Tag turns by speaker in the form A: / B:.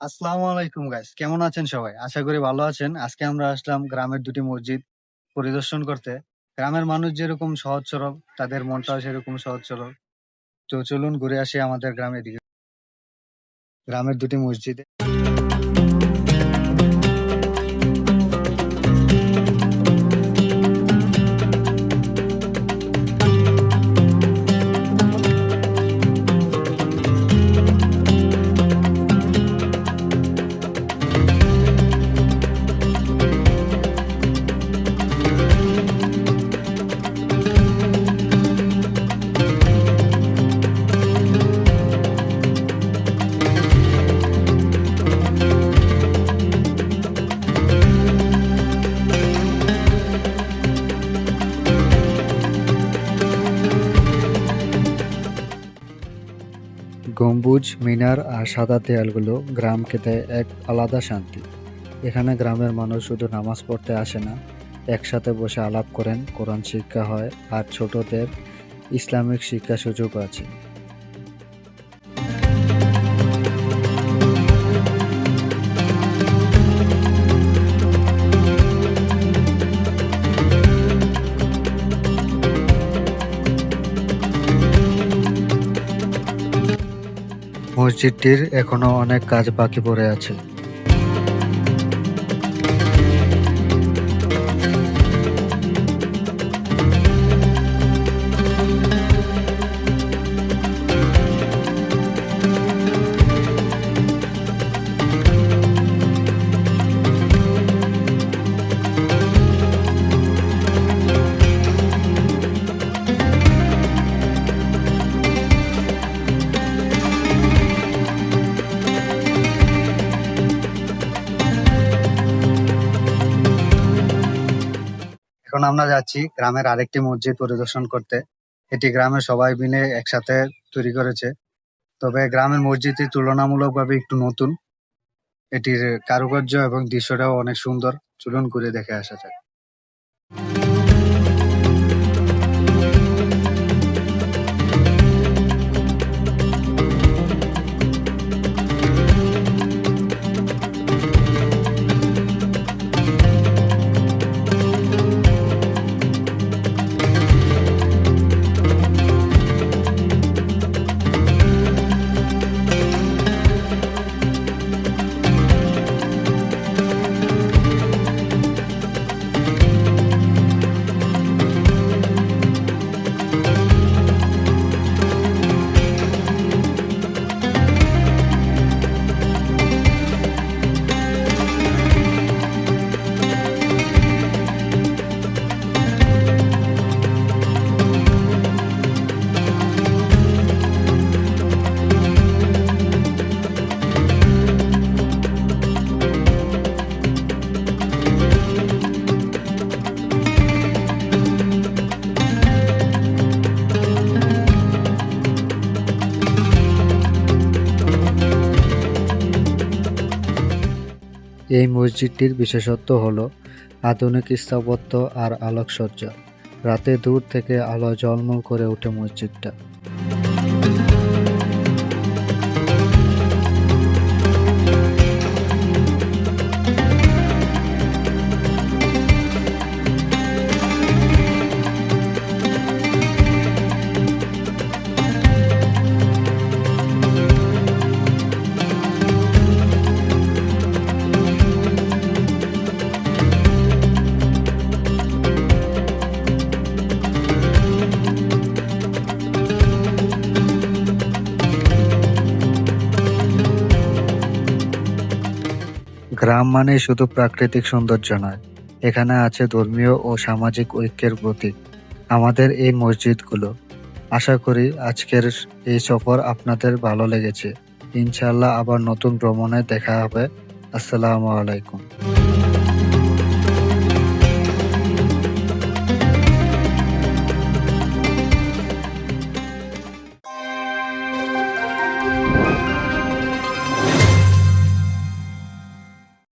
A: আসসালামু আলাইকুম গাইস, কেমন আছেন সবাই? আশা করি ভালো আছেন। আজকে আমরা আসলাম গ্রামের দুটি মসজিদ পরিদর্শন করতে। গ্রামের মানুষ যেরকম সহজ সরল, তাদের মনটাও সেরকম সহজ সরল। তো চলুন ঘুরে আসি আমাদের গ্রামের দিকে, গ্রামের দুটি মসজিদে। গম্বুজ, মিনার আর সাদা দেয়ালগুলো গ্রামকে দেয় এক আলাদা শান্তি। এখানে গ্রামের মানুষ শুধু নামাজ পড়তে আসে না, একসাথে বসে আলাপ করেন, কোরআন শিক্ষা হয় আর ছোটদের ইসলামিক শিক্ষা সুযোগ আছে। মসজিদটির এখনো অনেক কাজ বাকি পড়ে আছে। এখন আমরা যাচ্ছি গ্রামের আরেকটি মসজিদ পরিদর্শন করতে। এটি গ্রামের সবাই মিলে একসাথে তৈরি করেছে। তবে গ্রামের মসজিদটি তুলনামূলকভাবে একটু নতুন। এটির কারুকার্য এবং দৃশ্যটাও অনেক সুন্দর। চলুন ঘুরে দেখে আসা যাক। এই মসজিদটির বিশেষত্ব হলো আধুনিক স্থাপত্য আর আলোকসজ্জা। রাতে দূর থেকে আলো ঝলমল করে ওঠে মসজিদটা। গ্রাম মানে শুধু প্রাকৃতিক সৌন্দর্য নয়, এখানে আছে ধর্মীয় ও সামাজিক ঐক্যের প্রতীক আমাদের এই মসজিদগুলো। আশা করি আজকের এই সফর আপনাদের ভালো লেগেছে। ইনশাআল্লাহ আবার নতুন ভ্রমণে দেখা হবে। আসসালামু আলাইকুম।